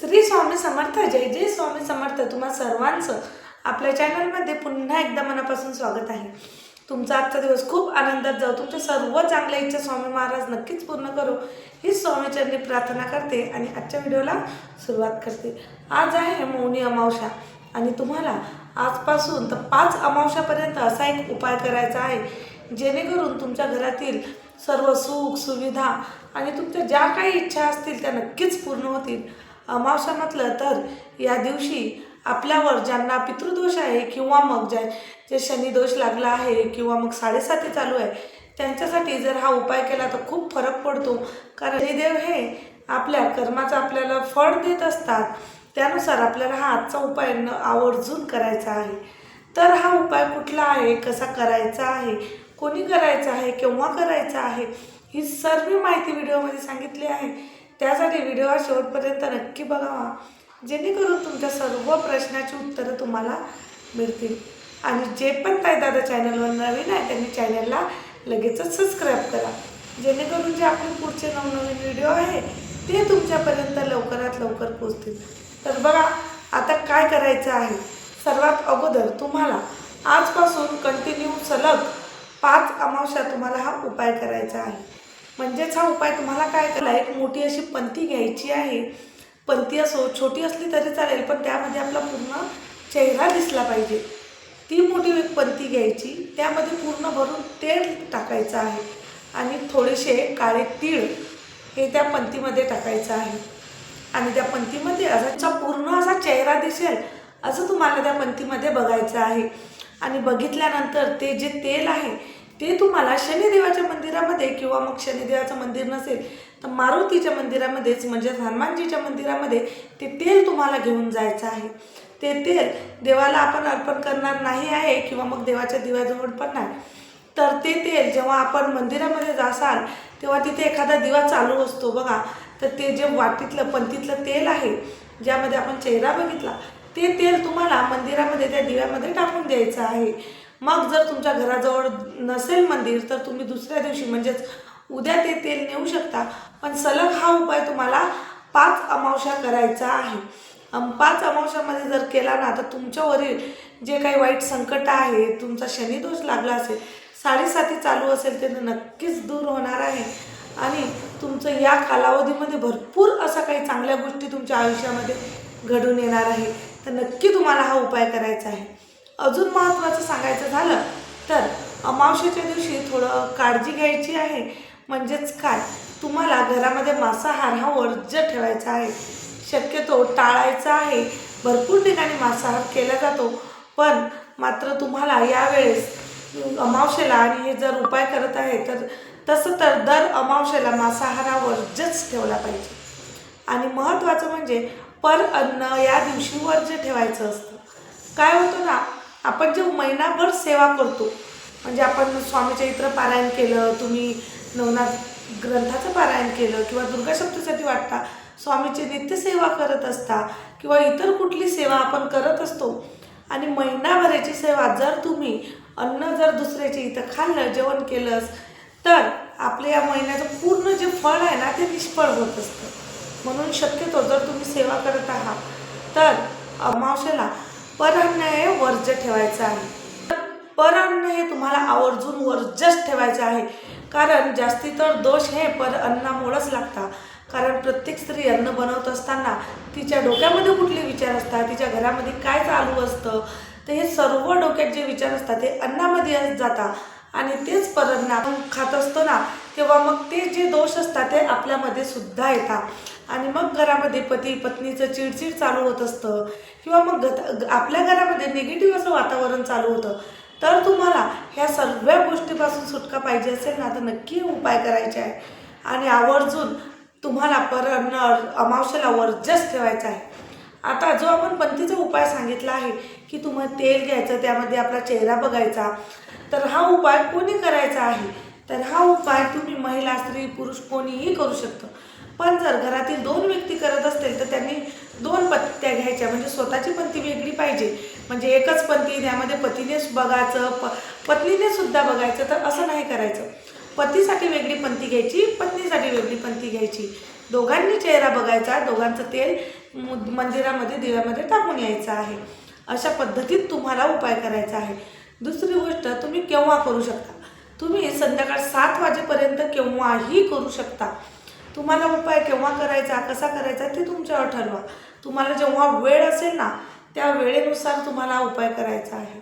श्री स्वामी समर्थ. जय जय स्वामी समर्थ. तुम्हा सर्वांचं आपल्या चॅनलमध्ये पुन्हा एकदा मनापासून स्वागत आहे. तुमचा आजचा दिवस खूप आनंदात जाऊ. तुमच्या सर्व चांगल्या इच्छा स्वामी महाराज नक्कीच पूर्ण करो ही स्वामीचरणी प्रार्थना करते आणि आजच्या व्हिडिओला सुरुवात करते. आज आहे मौनी अमावस्या आणि तुम्हाला आजपासून तर 5 अमावस्यापर्यंत असा एक उपाय करायचा आहे जेणेकरून तुमच्या घरातील सर्व सुख सुविधा आणि तुमच्या ज्या काही इच्छा असतील त्या नक्कीच पूर्ण होतील. अमावस्या म्हटलं तर या दिवशी आपल्यावर ज्यांना पितृदोष आहे किंवा मग जे शनिदोष लागला आहे किंवा मग 7.5 चालू आहे त्यांच्यासाठी जर हा उपाय केला तर खूप फरक पडतो. कारण शनिदेव हे आपल्या कर्माचं आपल्याला फळ देत असतात. त्यानुसार आपल्याला हा आजचा उपाय आवर्जून करायचा आहे. तर हा उपाय कुठला आहे, कसा करायचा आहे, कोणी करायचा आहे, केव्हा करायचा आहे, ही सर्व माहिती व्हिडिओमध्ये सांगितली आहे. त्यासाठी व्हिडिओ हा शेवटपर्यंत नक्की बघावा जेणेकरून तुमच्या सर्व प्रश्नाची उत्तरं तुम्हाला मिळतील. आणि जे पण ताई दादा चॅनलवर नवीन आहे त्यांनी चॅनलला लगेचच सबस्क्राईब करा जेणेकरून जे आपले पुढचे नवनवीन व्हिडिओ आहे ते तुमच्यापर्यंत लवकरात लवकर पोहोचतील. तर बघा आता काय करायचं आहे. सर्वात अगोदर तुम्हाला आजपासून कंटिन्यू सलग 5 अमावस्या तुम्हाला हा उपाय करायचा आहे. म्हणजेच हा उपाय तुम्हाला काय करायला, एक मोठी अशी पंती घ्यायची आहे. पंती असो छोटी असली तरी चालेल पण त्यामध्ये आपला पूर्ण चेहरा दिसला पाहिजे. ती मोठी एक पंती घ्यायची, त्यामध्ये पूर्ण भरून तेल टाकायचं आहे आणि थोडेसे काळे तीळ हे त्या पंतीमध्ये टाकायचं आहे. आणि त्या पंतीमध्ये असा पूर्ण असा चेहरा दिसेल असं तुम्हाला त्या पंतीमध्ये बघायचं आहे. आणि बघितल्यानंतर ते जे तेल आहे ते तुम्हाला शनिदेवाच्या मंदिरामध्ये किंवा मग शनिदेवाचं मंदिर नसेल तर मारुतीच्या मंदिरामध्येच म्हणजे हनुमानजीच्या मंदिरामध्ये ते तेल तुम्हाला घेऊन जायचं आहे. ते तेल देवाला आपण अर्पण करणार नाही आहे किंवा मग देवाच्या दिव्याजवळ पण नाही. तर ते तेल जेव्हा आपण मंदिरामध्ये जासाल तेव्हा तिथे एखादा दिवा चालू असतो बघा. तर ते जे वाटीतलं पंतीतलं तेल आहे ज्यामध्ये आपण चेहरा बघितला ते तेल तुम्हाला मंदिरामध्ये त्या दिव्यामध्ये टाकून द्यायचं आहे. मग जर तुमच्या घराजवळ नसेल मंदिर तर तुम्ही दुसऱ्या दिवशी म्हणजेच उद्या ते तेल नेऊ शकता. पण सलग हा उपाय तुम्हाला 5 अमावस्या करायचा आहे. 5 अमावस्यामध्ये जर केला ना तर तुमच्यावरील जे काही वाईट संकट आहे, तुमचा शनिदोष लागला असेल, 7.5 चालू असेल ते नक्कीच दूर होणार आहे. आणि तुमचं या कालावधीमध्ये भरपूर असा काही चांगल्या गोष्टी तुमच्या आयुष्यामध्ये घडून येणार आहे. तर नक्की तुम्हाला हा उपाय करायचा आहे. अजून महत्त्वाचं सांगायचं झालं तर अमावस्येच्या दिवशी थोडं काळजी घ्यायची आहे. म्हणजेच काय, तुम्हाला घरामध्ये मांसाहार हा वर्ज्य ठेवायचा आहे, शक्यतो टाळायचा आहे. भरपूर ठिकाणी मांसाहार केला जातो पण मात्र तुम्हाला यावेळेस अमावस्येला आणि हे जर उपाय करत आहे तर तसं तर दर अमावस्येला मांसाहार हा वर्ज्यच ठेवला पाहिजे. आणि महत्त्वाचं म्हणजे पर अन्न या दिवशी वर्ज्य ठेवायचं असतं. काय होतं ना, आपण जे महिनाभर सेवा करतो म्हणजे आपण स्वामी चरित्र पारायण केलं, तुम्ही नवनाथ ग्रंथाचं पारायण केलं किंवा दुर्गा सप्तशती वाटता स्वामीची नित्यसेवा करत असता किंवा इतर कुठली सेवा आपण करत असतो आणि महिनाभराची सेवा जर तुम्ही अन्न जर दुसऱ्याचे इथं खाल्लं, जेवण केलंस तर आपल्या या महिन्याचं पूर्ण जे फळ आहे ना ते निष्फळ होत असतं. म्हणून शक्यतो जर तुम्ही सेवा करत आहात तर अमावस्येला परान्न हे वर्ज्य ठेवायचं आहे. परान्न हे तुम्हाला आवर्जून वर्ज्यच ठेवायचं आहे. कारण जास्ती तर दोष हे पर अन्नामुळंच लागतात. कारण प्रत्येक स्त्री अन्न बनवत असताना तिच्या डोक्यामध्ये कुठले विचार असतात, तिच्या घरामध्ये काय चालू असतं, तर हे सर्व डोक्यात जे विचार असतात ते अन्नामध्ये जातात आणि तेच परान्न आपण खात असतो ना तेव्हा मग ते जे दोष असतात ते आपल्यामध्ये सुद्धा येतात. आणि मग घरामध्ये पती पत्नीचं चिडचिड चालू होत असतं किंवा मग आपल्या घरामध्ये निगेटिव्ह असं वातावरण चालू होतं. तर तुम्हाला ह्या सर्व गोष्टीपासून सुटका पाहिजे असेल ना तर नक्की उपाय करायचे आहे. आणि आवर्जून तुम्हाला परान्न अमावस्येला वर्ज्यच ठेवायचं आहे. आता जो आपण पंथीचा उपाय सांगितला आहे की तुम्हाला तेल घ्यायचं, त्यामध्ये आपला चेहरा बघायचा, तर हा उपाय कोणी करायचा आहे तर हा उपाय तुम्ही महिला स्त्री पुरुष कोणीही करू शकतं. पण जर घरातील 2 व्यक्ती करत असतील तर त्यांनी 2 पत्त्या घ्यायच्या. म्हणजे स्वतःची पंथी वेगळी पाहिजे. म्हणजे एकच पंथी त्यामध्ये पतीनेच बघायचं, पत्नीने सुद्धा बघायचं, तर असं नाही करायचं. पतीसाठी वेगळी पंथी घ्यायची, पत्नीसाठी वेगळी पंथी घ्यायची. दोघांनी चेहरा बघायचा, दोघांचं तेल मंदिरामध्ये दिव्यामध्ये टाकून यायचं आहे. अशा पद्धतीत तुम्हाला उपाय करायचा आहे. दुसरी गोष्ट, तुम्ही केव्हा करू शकता? तुम्ही संध्याकाळ 7 वाजेपर्यंत केव्हाही करू शकता. तुम्हाला उपाय केव्हा करायचा, कसा करायचा ते तुमच्यावर ठरवा. तुम्हाला जेव्हा वेळ असेल ना, त्या वेळेनुसार तुम्हाला उपाय करायचा आहे.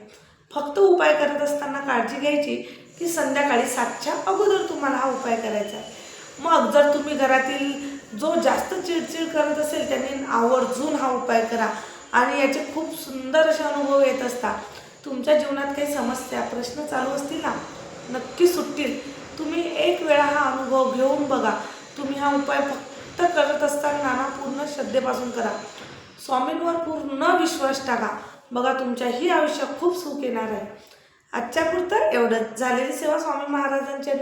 फक्त उपाय करत असताना काळजी घ्यायची की संध्याकाळी 7च्या अगोदर तुम्हाला हा उपाय करायचा आहे. मग जर तुम्ही घरातील जो जास्त चिडचिड करत असेल त्यांनी आवर्जून हा उपाय करा आणि याचे खूप सुंदर असे अनुभव येत असतात. तुमच्या जीवनात काही समस्या, प्रश्न चालू असतील ना, नक्की सुटतील. तुम्ही एक वेळा हा अनुभव घेऊन बघा. तुम्ही हा उपाय फक्त करत असताना ना पूर्ण श्रद्धेपासून करा. स्वामींवर पूर्ण विश्वास टाका. बघा तुमच्याही आयुष्यात खूप सुख येणार आहे. आजच्या पुरतं एवढंच. झालेली सेवा स्वामी महाराजांच्या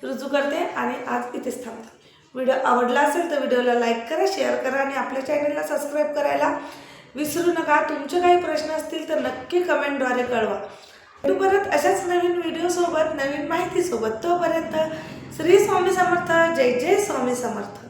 रुजू करते आणि आज इथेच थांबते. व्हिडिओ आवडला असेल तर व्हिडिओला लाईक करा, शेअर करा आणि आपल्या चॅनलला सबस्क्राईब करायला विसरू नका. तुमचे काही प्रश्न असतील तर नक्की कमेंटद्वारे कळवा. भेटू परत अशाच नवीन व्हिडिओसोबत, नवीन माहितीसोबत. तोपर्यंत श्री स्वामी समर्थ. जय जय स्वामी समर्थ.